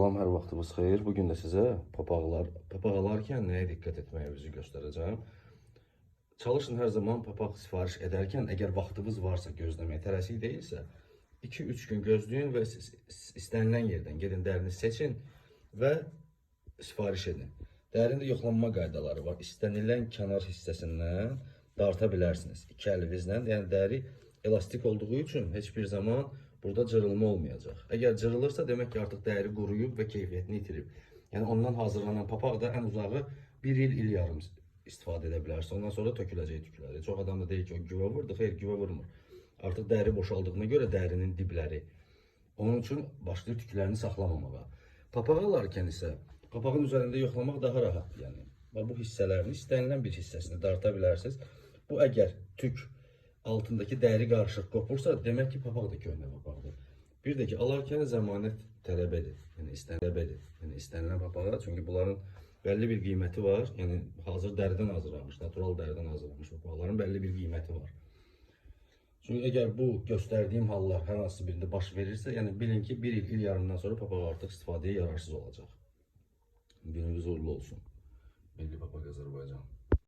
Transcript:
Salam, hər vaxtınız xeyir. Bugün də sizə papaq alarkən nəyə diqqət etməyinizi göstərəcəm. Çalışın hər zaman papaq sifariş edərkən, əgər vaxtınız varsa, gözləməyə tələsik deyilsə, 2-3 gün gözləyin və istənilən yerdən gedin, dərini seçin və sifariş edin. Dərində yoxlanma qaydaları var. İstənilən kənar hissəsindən darta bilərsiniz. İki əlinizlə, yəni dəri elastik olduğu üçün heç bir zaman burada cırılma olmayacaq. Əgər cırılırsa, demək ki, artıq dəri quruyub və keyfiyyətini itirib. Yəni ondan hazırlanan papaq da ən uzağı 1 il yarım istifadə edə bilərsiniz. Ondan sonra töküləcək tükləri. Çox adam da deyir ki, o güvə vurdu. Xeyr, güvə vurmur. Artıq dəri boşaldığına görə dərinin dibləri. Onun üçün başlayır tüklərini saxlamamağa. Papaq alarkən isə papağın üzərində yoxlamaq daha rahatdır. Yəni bu hissələrini istənilən bir hissəsini darta bilərsiniz. Bu əgər tük altındakı dəri qarışıq qopursa, demək ki, papaq da köhnə papaqdır. Bir də ki, alarkən zəmanət tələb edir. Yəni istənilən papağa, çünki bunların bəlli bir qiyməti var. Yəni hazır dəridən hazırlanmış, natural dəridən hazırlanmış papaqların bəlli bir qiyməti var. Çünki əgər bu göstərdiyim hallar hər hansı birində baş verirsə, yəni bilin ki, 1 il yarımdan sonra papaq artıq istifadəyə yararsız olacaq. Gününüz uğurlu olsun. Milli Papaq Azərbaycan.